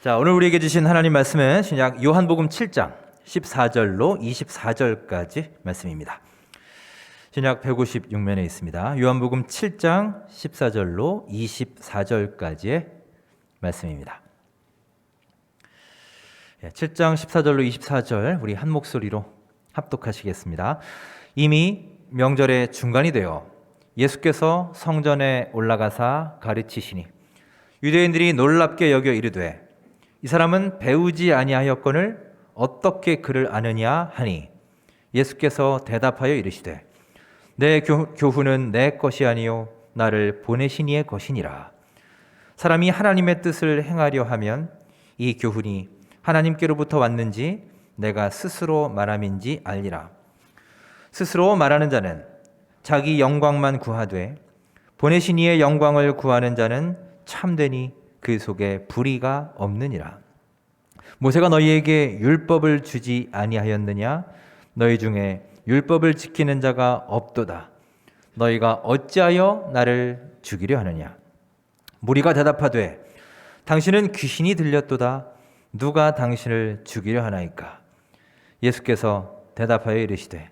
자, 오늘 우리에게 주신 하나님 말씀은 신약 요한복음 7장 14절로 24절까지 말씀입니다. 신약 156면에 있습니다. 요한복음 7장 14절로 24절까지의 말씀입니다. 7장 14절로 24절 우리 한 목소리로 합독하시겠습니다. 이미 명절의 중간이 되어 예수께서 성전에 올라가사 가르치시니 유대인들이 놀랍게 여겨 이르되 이 사람은 배우지 아니하였거늘 어떻게 그를 아느냐 하니 예수께서 대답하여 이르시되 내 교훈은 내 것이 아니요 나를 보내신 이의 것이니라. 사람이 하나님의 뜻을 행하려 하면 이 교훈이 하나님께로부터 왔는지 내가 스스로 말함인지 알리라. 스스로 말하는 자는 자기 영광만 구하되 보내신 이의 영광을 구하는 자는 참되니 그 속에 불의가 없느니라. 모세가 너희에게 율법을 주지 아니하였느냐? 너희 중에 율법을 지키는 자가 없도다. 너희가 어찌하여 나를 죽이려 하느냐? 무리가 대답하되 당신은 귀신이 들렸도다. 누가 당신을 죽이려 하나이까? 예수께서 대답하여 이르시되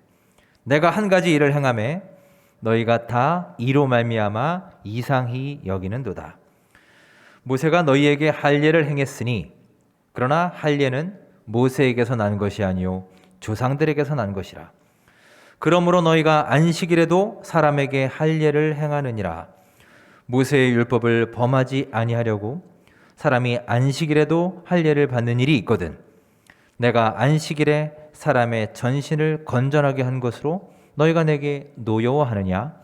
내가 한 가지 일을 행하매 너희가 다 이로 말미암아 이상히 여기는도다. 모세가 너희에게 할례를 행했으니 그러나 할례는 모세에게서 난 것이 아니요 조상들에게서 난 것이라. 그러므로 너희가 안식일에도 사람에게 할례를 행하느니라. 모세의 율법을 범하지 아니하려고 사람이 안식일에도 할례를 받는 일이 있거든. 내가 안식일에 사람의 전신을 건전하게 한 것으로 너희가 내게 노여워하느냐?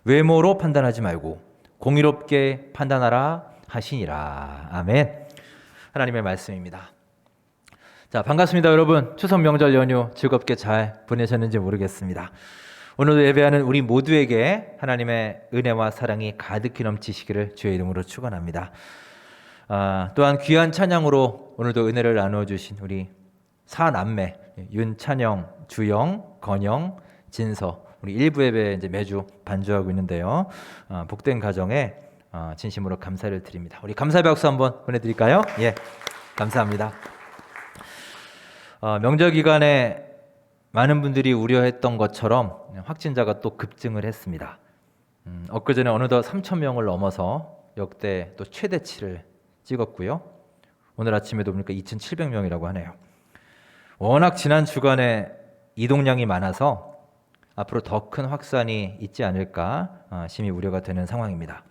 외모로 판단하지 말고 공의롭게 판단하라 하시니라. 아멘. 하나님의 말씀입니다. 자, 반갑습니다, 여러분. 추석 명절 연휴 즐겁게 잘 보내셨는지 모르겠습니다. 오늘도 예배하는 우리 모두에게 하나님의 은혜와 사랑이 가득히 넘치시기를 주의 이름으로 축원합니다. 또한 귀한 찬양으로 오늘도 은혜를 나누어 주신 우리 사남매 윤찬영, 주영, 건영, 진서 우리 일부 예배 이제 매주 반주하고 있는데요. 복된 가정에 진심으로 감사를 드립니다. 우리 감사 박수 한번 보내드릴까요? 예, 감사합니다. 명절 기간에 많은 분들이 우려했던 것처럼 확진자가 또 급증을 했습니다. 엊그제는 어느덧 3,000명을 넘어서 역대 또 최대치를 찍었고요. 오늘 아침에도 보니까 2,700명이라고 하네요. 워낙 지난 주간에 이동량이 많아서 앞으로 더 큰 확산이 있지 않을까 심히 우려가 되는 상황입니다.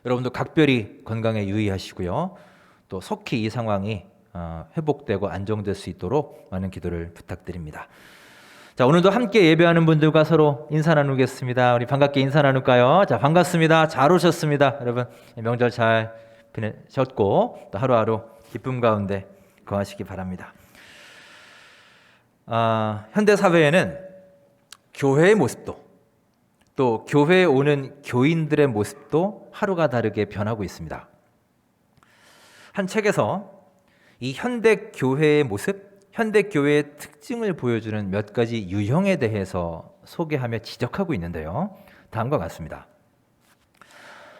여러분도 각별히 건강에 유의하시고요. 또 속히 이 상황이 회복되고 안정될 수 있도록 많은 기도를 부탁드립니다. 자, 오늘도 함께 예배하는 분들과 서로 인사 나누겠습니다. 우리 반갑게 인사 나눌까요? 자, 반갑습니다. 잘 오셨습니다. 여러분 명절 잘 보내셨고 또 하루하루 기쁨 가운데 거하시기 바랍니다. 현대 사회에는 교회의 모습도 또 교회에 오는 교인들의 모습도 하루가 다르게 변하고 있습니다. 한 책에서 이 현대 교회의 모습, 현대 교회의 특징을 보여주는 몇 가지 유형에 대해서 소개하며 지적하고 있는데요. 다음과 같습니다.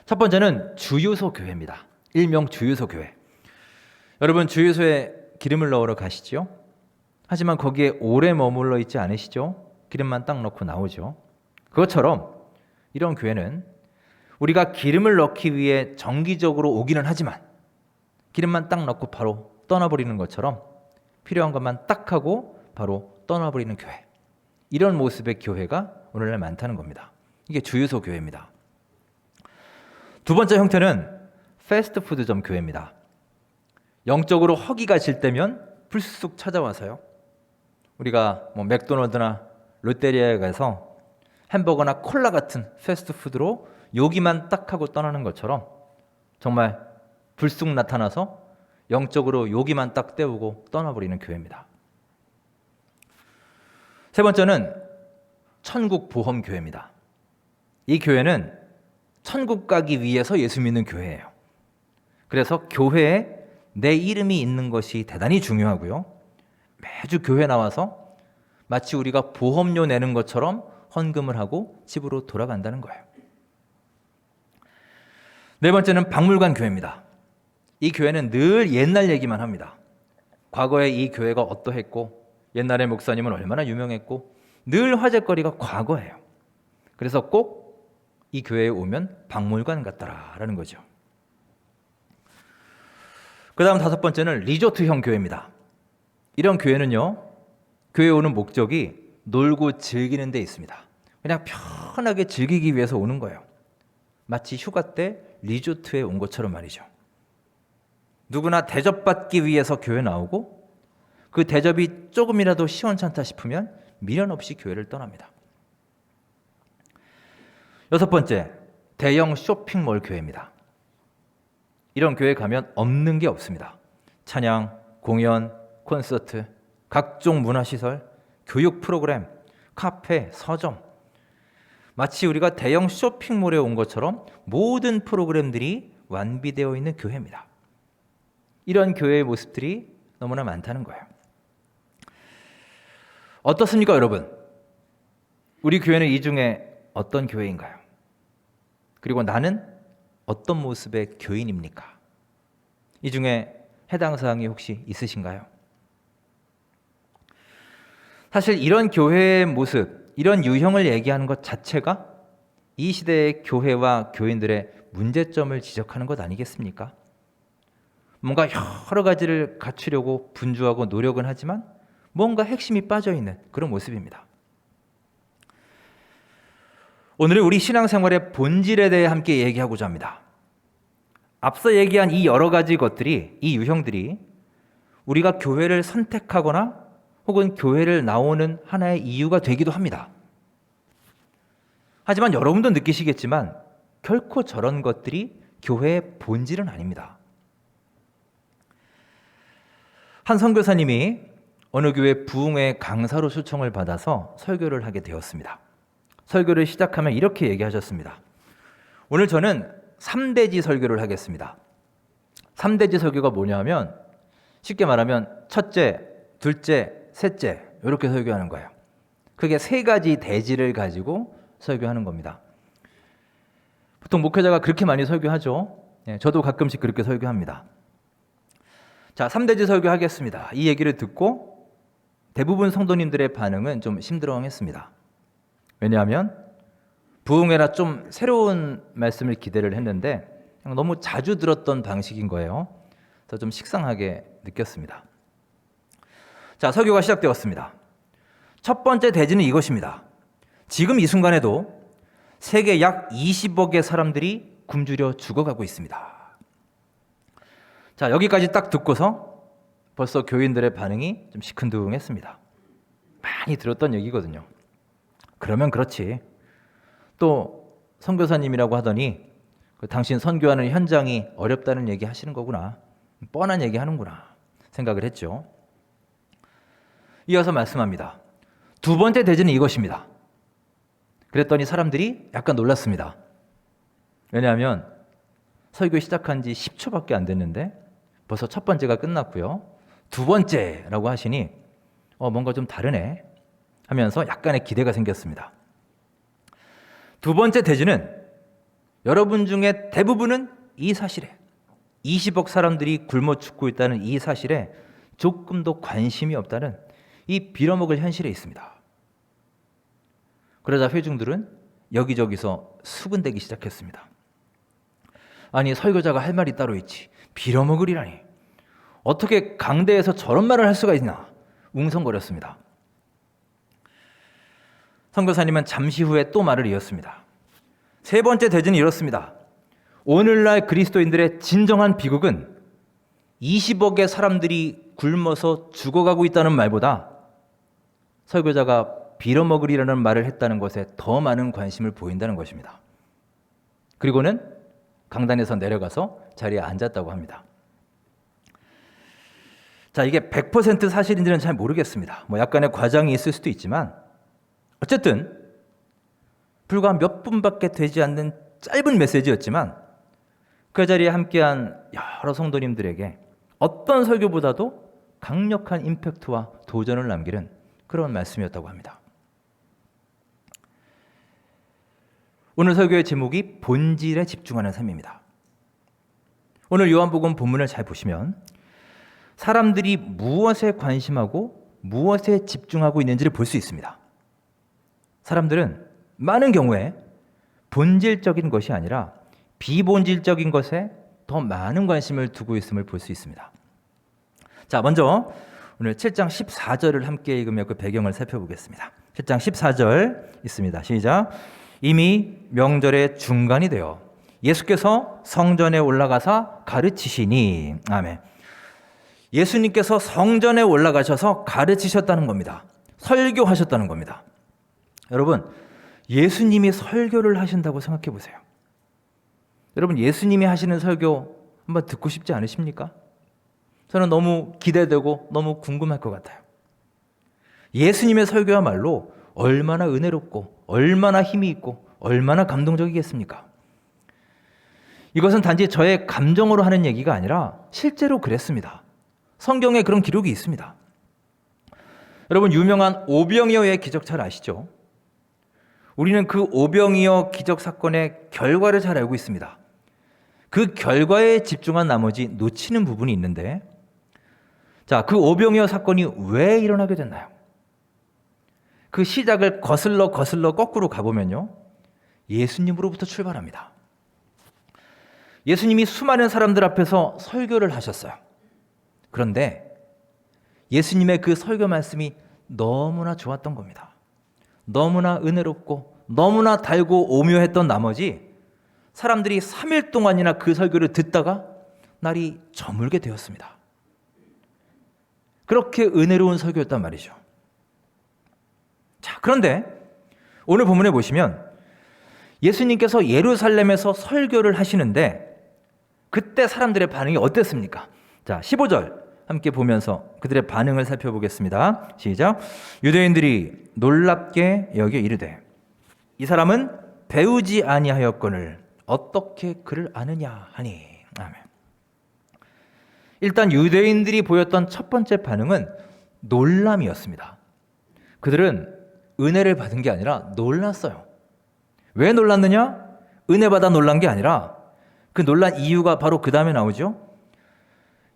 첫 번째는 주유소 교회입니다. 일명 주유소 교회. 여러분 주유소에 기름을 넣으러 가시죠? 하지만 거기에 오래 머물러 있지 않으시죠? 기름만 딱 넣고 나오죠. 그것처럼 이런 교회는 우리가 기름을 넣기 위해 정기적으로 오기는 하지만 기름만 딱 넣고 바로 떠나버리는 것처럼 필요한 것만 딱 하고 바로 떠나버리는 교회. 이런 모습의 교회가 오늘날 많다는 겁니다. 이게 주유소 교회입니다. 두 번째 형태는 패스트푸드점 교회입니다. 영적으로 허기가 질 때면 불쑥 찾아와서요. 우리가 맥도날드나 롯데리아에 가서 햄버거나 콜라 같은 패스트푸드로 요기만 딱 하고 떠나는 것처럼 정말 불쑥 나타나서 영적으로 요기만 딱 때우고 떠나버리는 교회입니다. 세 번째는 천국 보험 교회입니다. 이 교회는 천국 가기 위해서 예수 믿는 교회예요. 그래서 교회에 내 이름이 있는 것이 대단히 중요하고요. 매주 교회 나와서 마치 우리가 보험료 내는 것처럼 헌금을 하고 집으로 돌아간다는 거예요. 네 번째는 박물관 교회입니다. 이 교회는 늘 옛날 얘기만 합니다. 과거에 이 교회가 어떠했고 옛날에 목사님은 얼마나 유명했고 늘 화제거리가 과거예요. 그래서 꼭 이 교회에 오면 박물관 같다라는 거죠. 그 다음 다섯 번째는 리조트형 교회입니다. 이런 교회는요, 교회에 오는 목적이 놀고 즐기는 데 있습니다. 그냥 편하게 즐기기 위해서 오는 거예요. 마치 휴가 때 리조트에 온 것처럼 말이죠. 누구나 대접받기 위해서 교회 나오고 그 대접이 조금이라도 시원찮다 싶으면 미련 없이 교회를 떠납니다. 여섯 번째, 대형 쇼핑몰 교회입니다. 이런 교회 가면 없는 게 없습니다. 찬양, 공연, 콘서트, 각종 문화시설, 교육 프로그램, 카페, 서점. 마치 우리가 대형 쇼핑몰에 온 것처럼 모든 프로그램들이 완비되어 있는 교회입니다. 이런 교회의 모습들이 너무나 많다는 거예요. 어떻습니까, 여러분? 우리 교회는 이 중에 어떤 교회인가요? 그리고 나는 어떤 모습의 교인입니까? 이 중에 해당 사항이 혹시 있으신가요? 사실 이런 교회의 모습, 이런 유형을 얘기하는 것 자체가 이 시대의 교회와 교인들의 문제점을 지적하는 것 아니겠습니까? 뭔가 여러 가지를 갖추려고 분주하고 노력은 하지만 뭔가 핵심이 빠져있는 그런 모습입니다. 오늘은 우리 신앙생활의 본질에 대해 함께 얘기하고자 합니다. 앞서 얘기한 이 여러 가지 것들이, 이 유형들이 우리가 교회를 선택하거나 혹은 교회를 나오는 하나의 이유가 되기도 합니다. 하지만 여러분도 느끼시겠지만 결코 저런 것들이 교회의 본질은 아닙니다. 한 선교사님이 어느 교회 부흥회 강사로 초청을 받아서 설교를 하게 되었습니다. 설교를 시작하면 이렇게 얘기하셨습니다. 오늘 저는 3대지 설교를 하겠습니다. 3대지 설교가 뭐냐면 쉽게 말하면 첫째, 둘째, 셋째 이렇게 설교하는 거예요. 그게 세 가지 대지를 가지고 설교하는 겁니다. 보통 목회자가 그렇게 많이 설교하죠. 저도 가끔씩 그렇게 설교합니다. 자, 3대지 설교하겠습니다. 이 얘기를 듣고 대부분 성도님들의 반응은 좀 심드렁했습니다. 왜냐하면 부흥회라 좀 새로운 말씀을 기대를 했는데 너무 자주 들었던 방식인 거예요. 그래서 좀 식상하게 느꼈습니다. 자, 설교가 시작되었습니다. 첫 번째 대지는 이것입니다. 지금 이 순간에도 세계 약 20억의 사람들이 굶주려 죽어가고 있습니다. 자, 여기까지 딱 듣고서 벌써 교인들의 반응이 좀 시큰둥했습니다. 많이 들었던 얘기거든요. 그러면 그렇지. 또 선교사님이라고 하더니 당신 선교하는 현장이 어렵다는 얘기 하시는 거구나. 뻔한 얘기 하는구나 생각을 했죠. 이어서 말씀합니다. 두 번째 대지는 이것입니다. 그랬더니 사람들이 약간 놀랐습니다. 왜냐하면 설교 시작한 지 10초밖에 안 됐는데 벌써 첫 번째가 끝났고요. 두 번째라고 하시니 뭔가 좀 다르네 하면서 약간의 기대가 생겼습니다. 두 번째 대지는 여러분 중에 대부분은 이 사실에 20억 사람들이 굶어 죽고 있다는 이 사실에 조금도 관심이 없다는 이 빌어먹을 현실에 있습니다. 그러자 회중들은 여기저기서 수군대기 시작했습니다. 아니, 설교자가 할 말이 따로 있지. 빌어먹으리라니. 어떻게 강대에서 저런 말을 할 수가 있나? 웅성거렸습니다. 선교사님은 잠시 후에 또 말을 이었습니다. 세 번째 대지는 이렇습니다. 오늘날 그리스도인들의 진정한 비극은 20억의 사람들이 굶어서 죽어가고 있다는 말보다 설교자가 빌어먹으리라는 말을 했다는 것에 더 많은 관심을 보인다는 것입니다. 그리고는 강단에서 내려가서 자리에 앉았다고 합니다. 자, 이게 100% 사실인지는 잘 모르겠습니다. 약간의 과장이 있을 수도 있지만 어쨌든 불과 몇 분밖에 되지 않는 짧은 메시지였지만 그 자리에 함께한 여러 성도님들에게 어떤 설교보다도 강력한 임팩트와 도전을 남기는 그런 말씀이었다고 합니다. 오늘 설교의 제목이 본질에 집중하는 삶입니다. 오늘 요한복음 본문을 잘 보시면 사람들이 무엇에 관심하고 무엇에 집중하고 있는지를 볼 수 있습니다. 사람들은 많은 경우에 본질적인 것이 아니라 비본질적인 것에 더 많은 관심을 두고 있음을 볼 수 있습니다. 자, 먼저 오늘 7장 14절을 함께 읽으며 그 배경을 살펴보겠습니다. 7장 14절 있습니다. 시작. 이미 명절의 중간이 되어 예수께서 성전에 올라가사 가르치시니. 아멘. 예수님께서 성전에 올라가셔서 가르치셨다는 겁니다. 설교하셨다는 겁니다. 여러분, 예수님이 설교를 하신다고 생각해 보세요. 여러분, 예수님이 하시는 설교 한번 듣고 싶지 않으십니까? 저는 너무 기대되고 너무 궁금할 것 같아요. 예수님의 설교야말로 얼마나 은혜롭고 얼마나 힘이 있고 얼마나 감동적이겠습니까? 이것은 단지 저의 감정으로 하는 얘기가 아니라 실제로 그랬습니다. 성경에 그런 기록이 있습니다. 여러분, 유명한 오병이어의 기적 잘 아시죠? 우리는 그 오병이어 기적 사건의 결과를 잘 알고 있습니다. 그 결과에 집중한 나머지 놓치는 부분이 있는데, 자, 그 오병이어 사건이 왜 일어나게 됐나요? 그 시작을 거슬러 거꾸로 가보면요, 예수님으로부터 출발합니다. 예수님이 수많은 사람들 앞에서 설교를 하셨어요. 그런데 예수님의 그 설교 말씀이 너무나 좋았던 겁니다. 너무나 은혜롭고 너무나 달고 오묘했던 나머지 사람들이 3일 동안이나 그 설교를 듣다가 날이 저물게 되었습니다. 그렇게 은혜로운 설교였단 말이죠. 자, 그런데 오늘 본문에 보시면 예수님께서 예루살렘에서 설교를 하시는데 그때 사람들의 반응이 어땠습니까? 자, 15절 함께 보면서 그들의 반응을 살펴보겠습니다. 시작. 유대인들이 놀랍게 여겨 이르되 이 사람은 배우지 아니하였거늘 어떻게 그를 아느냐 하니. 아멘. 일단 유대인들이 보였던 첫 번째 반응은 놀람이었습니다. 그들은 은혜를 받은 게 아니라 놀랐어요. 왜 놀랐느냐? 은혜 받아 놀란 게 아니라 그 놀란 이유가 바로 그 다음에 나오죠.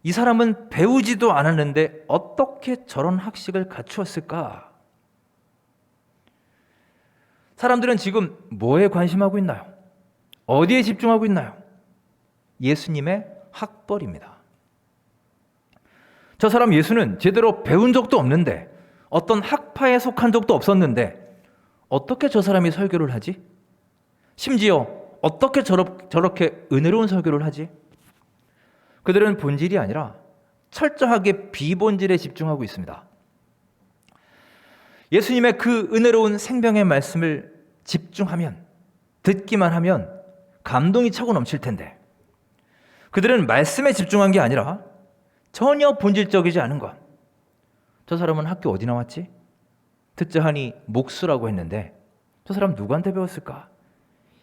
이 사람은 배우지도 않았는데 어떻게 저런 학식을 갖추었을까? 사람들은 지금 뭐에 관심하고 있나요? 어디에 집중하고 있나요? 예수님의 학벌입니다. 저 사람 예수는 제대로 배운 적도 없는데, 어떤 학파에 속한 적도 없었는데 어떻게 저 사람이 설교를 하지? 심지어 어떻게 저렇게 은혜로운 설교를 하지? 그들은 본질이 아니라 철저하게 비본질에 집중하고 있습니다. 예수님의 그 은혜로운 생명의 말씀을 집중하면, 듣기만 하면 감동이 차고 넘칠 텐데 그들은 말씀에 집중한 게 아니라 전혀 본질적이지 않은 것. 저 사람은 학교 어디 나왔지? 듣자 하니 목수라고 했는데 저 사람 누구한테 배웠을까?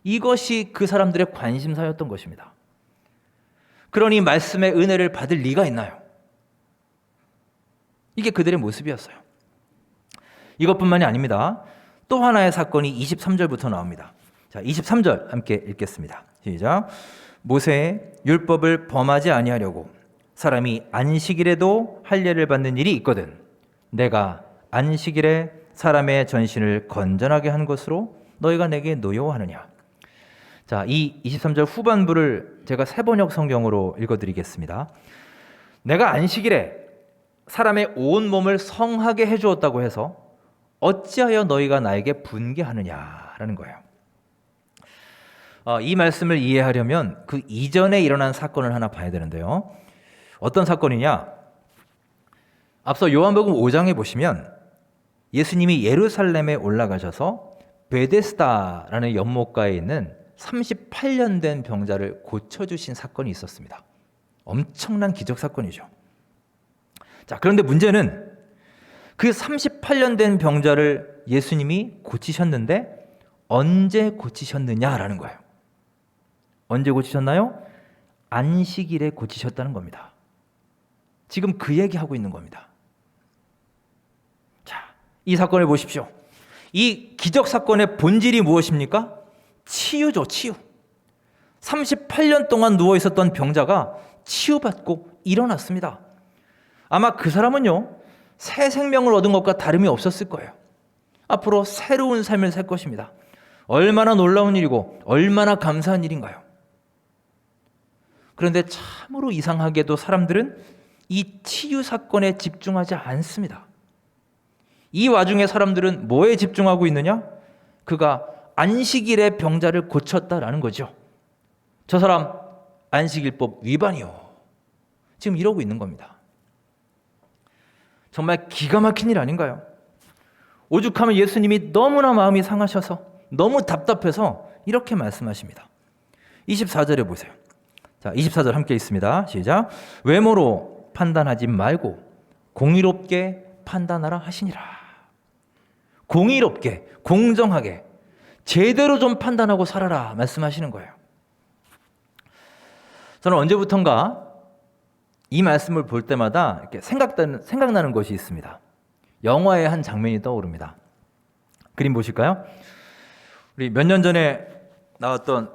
이것이 그 사람들의 관심사였던 것입니다. 그러니 말씀의 은혜를 받을 리가 있나요? 이게 그들의 모습이었어요. 이것뿐만이 아닙니다. 또 하나의 사건이 23절부터 나옵니다. 자, 23절 함께 읽겠습니다. 시작. 모세의 율법을 범하지 아니하려고 사람이 안식일에도 할례를 받는 일이 있거든 내가 안식일에 사람의 전신을 건전하게 한 것으로 너희가 내게 노여워하느냐. 자, 이 23절 후반부를 제가 새번역 성경으로 읽어드리겠습니다. 내가 안식일에 사람의 온 몸을 성하게 해주었다고 해서 어찌하여 너희가 나에게 분개하느냐라는 거예요. 이 말씀을 이해하려면 그 이전에 일어난 사건을 하나 봐야 되는데요. 어떤 사건이냐? 앞서 요한복음 5장에 보시면 예수님이 예루살렘에 올라가셔서 베데스다라는 연못가에 있는 38년 된 병자를 고쳐주신 사건이 있었습니다. 엄청난 기적 사건이죠. 자, 그런데 문제는 그 38년 된 병자를 예수님이 고치셨는데 언제 고치셨느냐라는 거예요. 언제 고치셨나요? 안식일에 고치셨다는 겁니다. 지금 그 얘기하고 있는 겁니다. 자, 이 사건을 보십시오. 이 기적 사건의 본질이 무엇입니까? 치유죠, 치유. 38년 동안 누워 있었던 병자가 치유받고 일어났습니다. 아마 그 사람은요, 새 생명을 얻은 것과 다름이 없었을 거예요. 앞으로 새로운 삶을 살 것입니다. 얼마나 놀라운 일이고 얼마나 감사한 일인가요? 그런데 참으로 이상하게도 사람들은 이 치유 사건에 집중하지 않습니다. 이 와중에 사람들은 뭐에 집중하고 있느냐? 그가 안식일에 병자를 고쳤다라는 거죠. 저 사람 안식일법 위반이요. 지금 이러고 있는 겁니다. 정말 기가 막힌 일 아닌가요? 오죽하면 예수님이 너무나 마음이 상하셔서 너무 답답해서 이렇게 말씀하십니다. 24절에 보세요. 자, 24절 함께 있습니다. 시작. 외모로 판단하지 말고 공의롭게 판단하라 하시니라. 공의롭게, 공정하게, 제대로 좀 판단하고 살아라 말씀하시는 거예요. 저는 언제부턴가 이 말씀을 볼 때마다 이렇게 생각나는 것이 있습니다. 영화의 한 장면이 떠오릅니다. 그림 보실까요? 우리 몇 년 전에 나왔던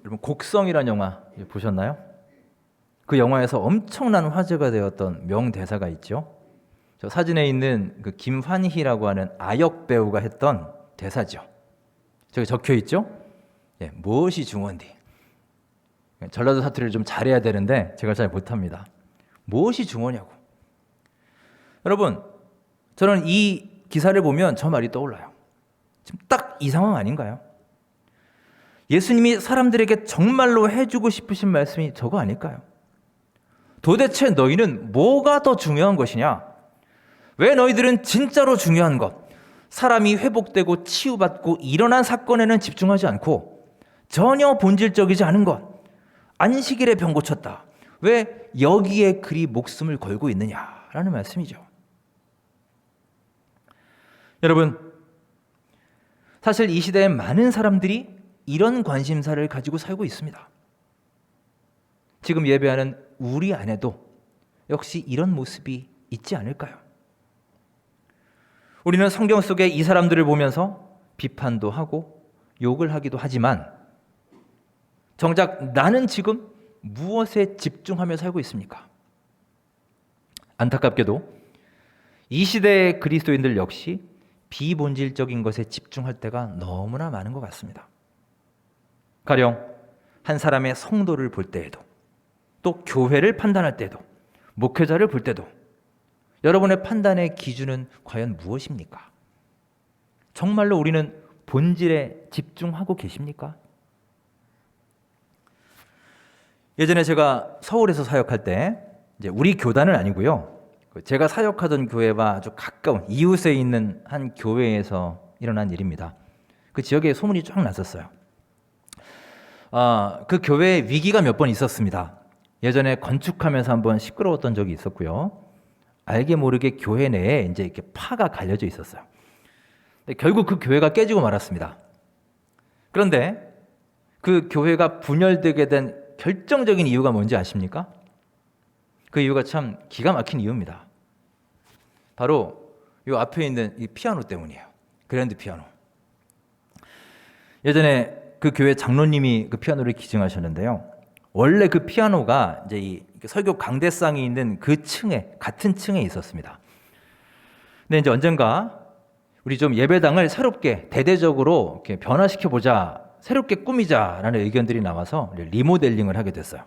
여러분 곡성이라는 영화 보셨나요? 그 영화에서 엄청난 화제가 되었던 명대사가 있죠. 저 사진에 있는 그 김환희라고 하는 아역 배우가 했던 대사죠. 저기 적혀 있죠? 예, 무엇이 중원디? 전라도 사투리를 좀 잘해야 되는데 제가 잘 못합니다. 무엇이 중원이냐고. 여러분, 저는 이 기사를 보면 저 말이 떠올라요. 지금 딱 이 상황 아닌가요? 예수님이 사람들에게 정말로 해주고 싶으신 말씀이 저거 아닐까요? 도대체 너희는 뭐가 더 중요한 것이냐? 왜 너희들은 진짜로 중요한 것, 사람이 회복되고 치유받고 일어난 사건에는 집중하지 않고 전혀 본질적이지 않은 것, 안식일에 병 고쳤다. 왜 여기에 그리 목숨을 걸고 있느냐라는 말씀이죠. 여러분, 사실 이 시대에 많은 사람들이 이런 관심사를 가지고 살고 있습니다. 지금 예배하는 우리 안에도 역시 이런 모습이 있지 않을까요? 우리는 성경 속에 이 사람들을 보면서 비판도 하고 욕을 하기도 하지만 정작 나는 지금 무엇에 집중하며 살고 있습니까? 안타깝게도 이 시대의 그리스도인들 역시 비본질적인 것에 집중할 때가 너무나 많은 것 같습니다. 가령 한 사람의 성도를 볼 때에도, 또 교회를 판단할 때도, 목회자를 볼 때도 여러분의 판단의 기준은 과연 무엇입니까? 정말로 우리는 본질에 집중하고 계십니까? 예전에 제가 서울에서 사역할 때 이제 우리 교단은 아니고요. 제가 사역하던 교회와 아주 가까운 이웃에 있는 한 교회에서 일어난 일입니다. 그 지역에 소문이 쫙 났었어요. 그 교회에 위기가 몇 번 있었습니다. 예전에 건축하면서 한번 시끄러웠던 적이 있었고요. 알게 모르게 교회 내에 이제 이렇게 파가 갈려져 있었어요. 결국 그 교회가 깨지고 말았습니다. 그런데 그 교회가 분열되게 된 결정적인 이유가 뭔지 아십니까? 그 이유가 참 기가 막힌 이유입니다. 바로 이 앞에 있는 이 피아노 때문이에요. 그랜드 피아노. 예전에 그 교회 장로님이 그 피아노를 기증하셨는데요. 원래 그 피아노가 이제 이 설교 강대상이 있는 그 층에, 같은 층에 있었습니다. 근데 이제 언젠가 우리 좀 예배당을 새롭게 대대적으로 이렇게 변화시켜 보자, 새롭게 꾸미자라는 의견들이 나와서 리모델링을 하게 됐어요.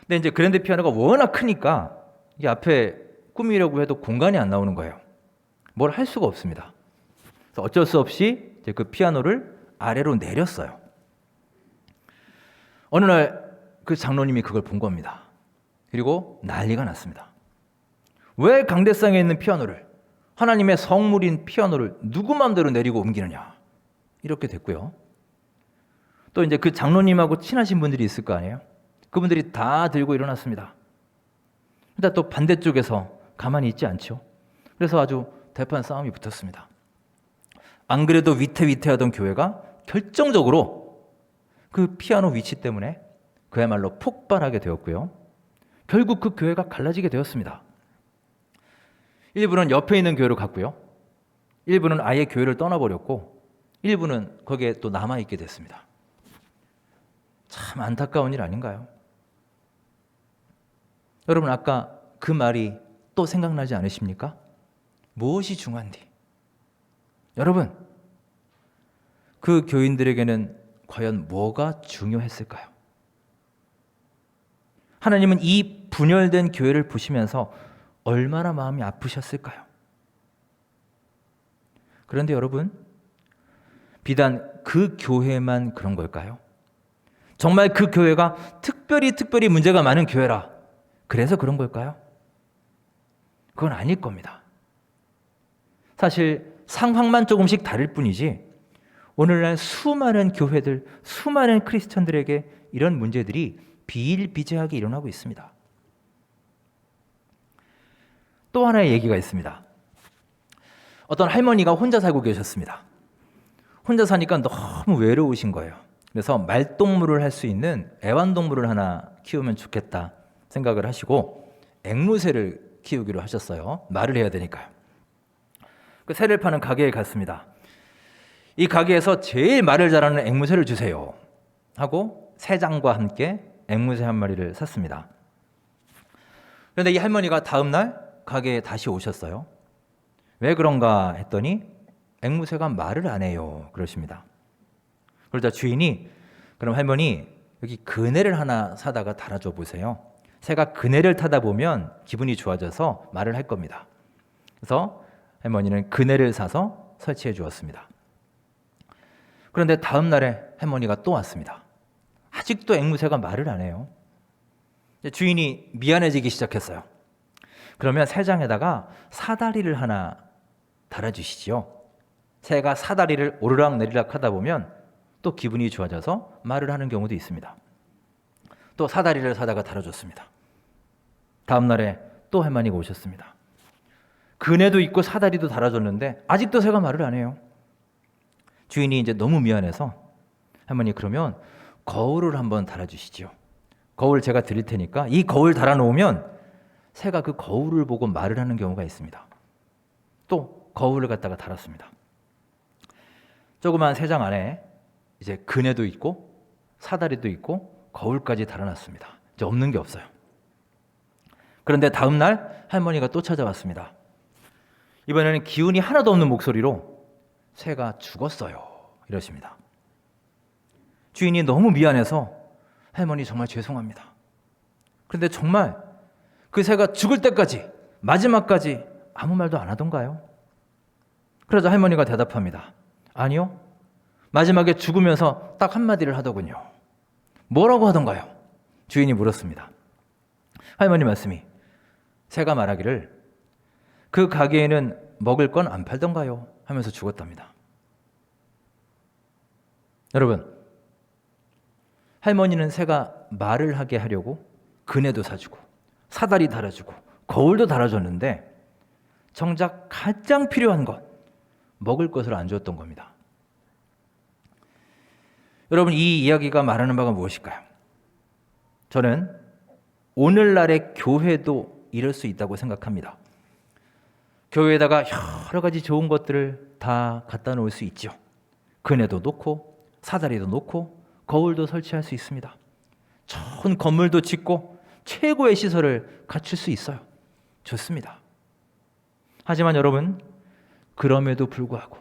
근데 이제 그랜드 피아노가 워낙 크니까 이게 앞에 꾸미려고 해도 공간이 안 나오는 거예요. 뭘 할 수가 없습니다. 그래서 어쩔 수 없이 이제 그 피아노를 아래로 내렸어요. 어느 날 그 장로님이 그걸 본 겁니다. 그리고 난리가 났습니다. 왜 강대상에 있는 피아노를, 하나님의 성물인 피아노를 누구 마음대로 내리고 옮기느냐, 이렇게 됐고요. 또 이제 그 장로님하고 친하신 분들이 있을 거 아니에요. 그분들이 다 들고 일어났습니다. 근데 또 반대쪽에서 가만히 있지 않죠. 그래서 아주 대판 싸움이 붙었습니다. 안 그래도 위태위태하던 교회가 결정적으로 그 피아노 위치 때문에 그야말로 폭발하게 되었고요. 결국 그 교회가 갈라지게 되었습니다. 일부는 옆에 있는 교회로 갔고요. 일부는 아예 교회를 떠나버렸고 일부는 거기에 또 남아있게 됐습니다. 참 안타까운 일 아닌가요? 여러분, 아까 그 말이 또 생각나지 않으십니까? 무엇이 중요한디? 여러분, 그 교인들에게는 과연 뭐가 중요했을까요? 하나님은 이 분열된 교회를 보시면서 얼마나 마음이 아프셨을까요? 그런데 여러분, 비단 그 교회만 그런 걸까요? 정말 그 교회가 특별히 문제가 많은 교회라 그래서 그런 걸까요? 그건 아닐 겁니다. 사실 상황만 조금씩 다를 뿐이지 오늘날 수많은 교회들, 수많은 크리스천들에게 이런 문제들이 비일비재하게 일어나고 있습니다. 또 하나의 얘기가 있습니다. 어떤 할머니가 혼자 살고 계셨습니다. 혼자 사니까 너무 외로우신 거예요. 그래서 말동무를 할 수 있는 애완동물을 하나 키우면 좋겠다 생각을 하시고 앵무새를 키우기로 하셨어요. 말을 해야 되니까요. 그 새를 파는 가게에 갔습니다. 이 가게에서 제일 말을 잘하는 앵무새를 주세요 하고 새장과 함께 앵무새 한 마리를 샀습니다. 그런데 이 할머니가 다음 날 가게에 다시 오셨어요. 왜 그런가 했더니 앵무새가 말을 안 해요 그러십니다. 그러자 주인이 그럼 할머니 여기 그네를 하나 사다가 달아줘 보세요. 새가 그네를 타다 보면 기분이 좋아져서 말을 할 겁니다. 그래서 할머니는 그네를 사서 설치해 주었습니다. 그런데 다음 날에 할머니가 또 왔습니다. 아직도 앵무새가 말을 안 해요. 주인이 미안해지기 시작했어요. 그러면 새장에다가 사다리를 하나 달아주시죠. 새가 사다리를 오르락 내리락 하다 보면 또 기분이 좋아져서 말을 하는 경우도 있습니다. 또 사다리를 사다가 달아줬습니다. 다음 날에 또 할머니가 오셨습니다. 그네도 있고 사다리도 달아줬는데 아직도 새가 말을 안 해요. 주인이 이제 너무 미안해서 할머니 그러면 거울을 한번 달아주시죠. 거울 제가 드릴 테니까 이 거울 달아놓으면 새가 그 거울을 보고 말을 하는 경우가 있습니다. 또 거울을 갖다가 달았습니다. 조그만 새장 안에 이제 그네도 있고 사다리도 있고 거울까지 달아놨습니다. 이제 없는 게 없어요. 그런데 다음 날 할머니가 또 찾아왔습니다. 이번에는 기운이 하나도 없는 목소리로 새가 죽었어요 이러십니다. 주인이 너무 미안해서 할머니 정말 죄송합니다. 그런데 정말 그 새가 죽을 때까지 마지막까지 아무 말도 안 하던가요? 그러자 할머니가 대답합니다. 아니요. 마지막에 죽으면서 딱 한마디를 하더군요. 뭐라고 하던가요? 주인이 물었습니다. 할머니 말씀이 새가 말하기를 그 가게에는 먹을 건 안 팔던가요? 하면서 죽었답니다. 여러분, 할머니는 새가 말을 하게 하려고 그네도 사주고 사다리 달아주고 거울도 달아줬는데 정작 가장 필요한 것, 먹을 것을 안 줬던 겁니다. 여러분, 이 이야기가 말하는 바가 무엇일까요? 저는 오늘날의 교회도 이럴 수 있다고 생각합니다. 교회에다가 여러 가지 좋은 것들을 다 갖다 놓을 수 있죠. 그네도 놓고 사다리도 놓고 거울도 설치할 수 있습니다. 좋은 건물도 짓고 최고의 시설을 갖출 수 있어요. 좋습니다. 하지만 여러분, 그럼에도 불구하고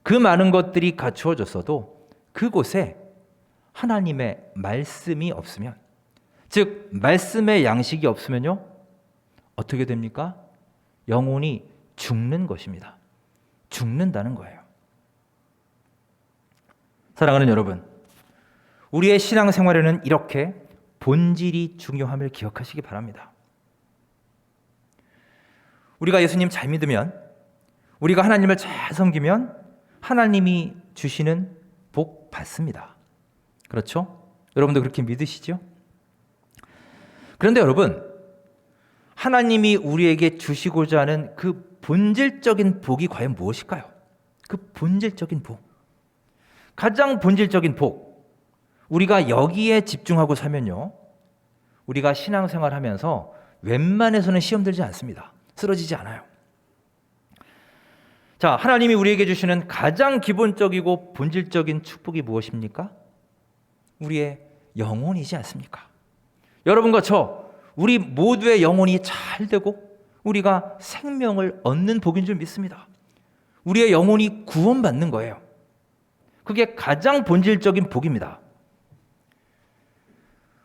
그 많은 것들이 갖추어졌어도 그곳에 하나님의 말씀이 없으면, 즉 말씀의 양식이 없으면요, 어떻게 됩니까? 영혼이 죽는 것입니다. 죽는다는 거예요. 사랑하는 여러분, 우리의 신앙생활에는 이렇게 본질이 중요함을 기억하시기 바랍니다. 우리가 예수님 잘 믿으면, 우리가 하나님을 잘 섬기면 하나님이 주시는 복 받습니다. 그렇죠? 여러분도 그렇게 믿으시죠? 그런데 여러분, 하나님이 우리에게 주시고자 하는 그 본질적인 복이 과연 무엇일까요? 그 본질적인 복, 가장 본질적인 복, 우리가 여기에 집중하고 살면요, 우리가 신앙생활하면서 웬만해서는 시험 들지 않습니다. 쓰러지지 않아요. 자, 하나님이 우리에게 주시는 가장 기본적이고 본질적인 축복이 무엇입니까? 우리의 영혼이지 않습니까? 여러분과 저, 우리 모두의 영혼이 잘 되고 우리가 생명을 얻는 복인 줄 믿습니다. 우리의 영혼이 구원받는 거예요. 그게 가장 본질적인 복입니다.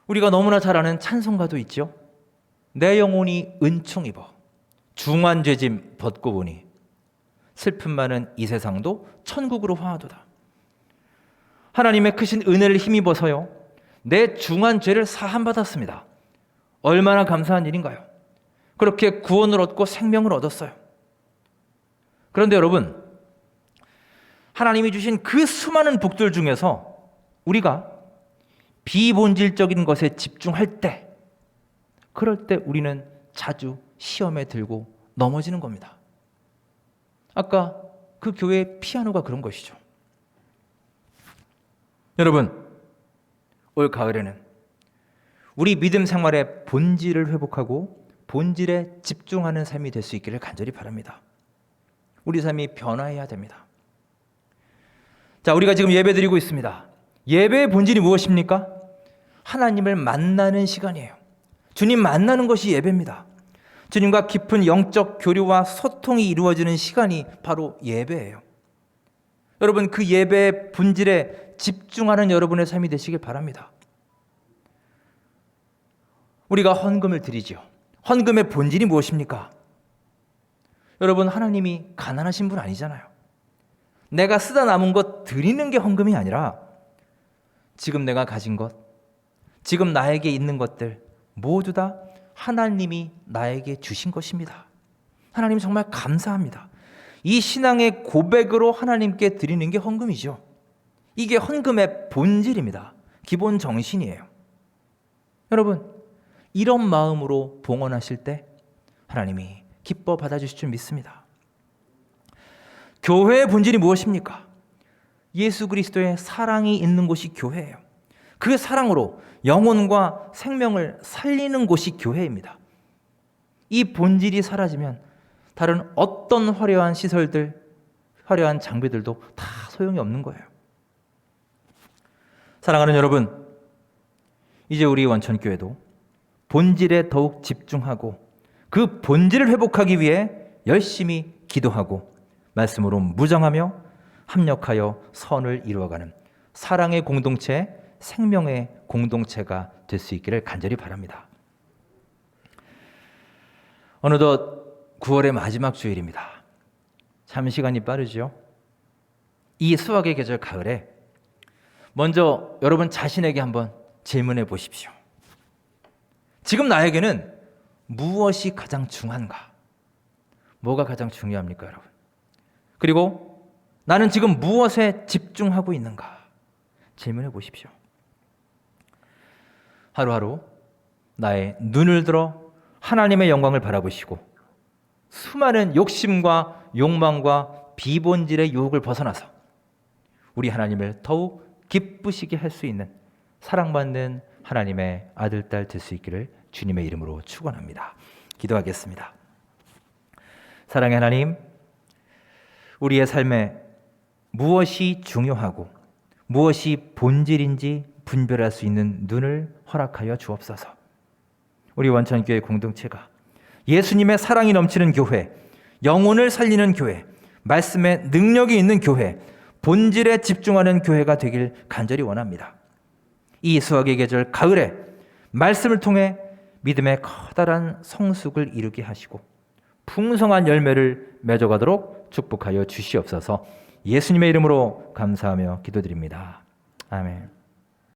우리가 너무나 잘 아는 찬송가도 있죠. 내 영혼이 은총 입어 중한 죄짐 벗고 보니 슬픔 많은 이 세상도 천국으로 화하도다. 하나님의 크신 은혜를 힘입어서요, 내 중한 죄를 사함받았습니다. 얼마나 감사한 일인가요? 그렇게 구원을 얻고 생명을 얻었어요. 그런데 여러분, 하나님이 주신 그 수많은 복들 중에서 우리가 비본질적인 것에 집중할 때, 그럴 때 우리는 자주 시험에 들고 넘어지는 겁니다. 아까 그 교회의 피아노가 그런 것이죠. 여러분, 올 가을에는 우리 믿음 생활의 본질을 회복하고 본질에 집중하는 삶이 될 수 있기를 간절히 바랍니다. 우리 삶이 변화해야 됩니다. 자, 우리가 지금 예배 드리고 있습니다. 예배의 본질이 무엇입니까? 하나님을 만나는 시간이에요. 주님 만나는 것이 예배입니다. 주님과 깊은 영적 교류와 소통이 이루어지는 시간이 바로 예배예요. 여러분, 그 예배의 본질에 집중하는 여러분의 삶이 되시길 바랍니다. 우리가 헌금을 드리죠. 헌금의 본질이 무엇입니까? 여러분, 하나님이 가난하신 분 아니잖아요. 내가 쓰다 남은 것 드리는 게 헌금이 아니라 지금 내가 가진 것, 지금 나에게 있는 것들 모두 다 하나님이 나에게 주신 것입니다. 하나님 정말 감사합니다. 이 신앙의 고백으로 하나님께 드리는 게 헌금이죠. 이게 헌금의 본질입니다. 기본 정신이에요. 여러분, 이런 마음으로 봉헌하실 때 하나님이 기뻐 받아주실 줄 믿습니다. 교회의 본질이 무엇입니까? 예수 그리스도의 사랑이 있는 곳이 교회예요. 그 사랑으로 영혼과 생명을 살리는 곳이 교회입니다. 이 본질이 사라지면 다른 어떤 화려한 시설들, 화려한 장비들도 다 소용이 없는 거예요. 사랑하는 여러분, 이제 우리 원천교회도 본질에 더욱 집중하고 그 본질을 회복하기 위해 열심히 기도하고 말씀으로 무장하며 합력하여 선을 이루어가는 사랑의 공동체, 생명의 공동체가 될 수 있기를 간절히 바랍니다. 어느덧 9월의 마지막 주일입니다. 참 시간이 빠르죠? 이 수학의 계절 가을에 먼저 여러분 자신에게 한번 질문해 보십시오. 지금 나에게는 무엇이 가장 중요한가? 뭐가 가장 중요합니까, 여러분? 그리고 나는 지금 무엇에 집중하고 있는가? 질문해 보십시오. 하루하루 나의 눈을 들어 하나님의 영광을 바라보시고 수많은 욕심과 욕망과 비본질의 유혹을 벗어나서 우리 하나님을 더욱 기쁘시게 할 수 있는 사랑받는 하나님의 아들, 딸 될 수 있기를 주님의 이름으로 축원합니다. 기도하겠습니다. 사랑의 하나님, 우리의 삶에 무엇이 중요하고 무엇이 본질인지 분별할 수 있는 눈을 허락하여 주옵소서. 우리 원천교회 공동체가 예수님의 사랑이 넘치는 교회, 영혼을 살리는 교회, 말씀에 능력이 있는 교회, 본질에 집중하는 교회가 되길 간절히 원합니다. 이 수학의 계절 가을에 말씀을 통해 믿음의 커다란 성숙을 이루게 하시고 풍성한 열매를 맺어가도록 축복하여 주시옵소서. 예수님의 이름으로 감사하며 기도드립니다. 아멘.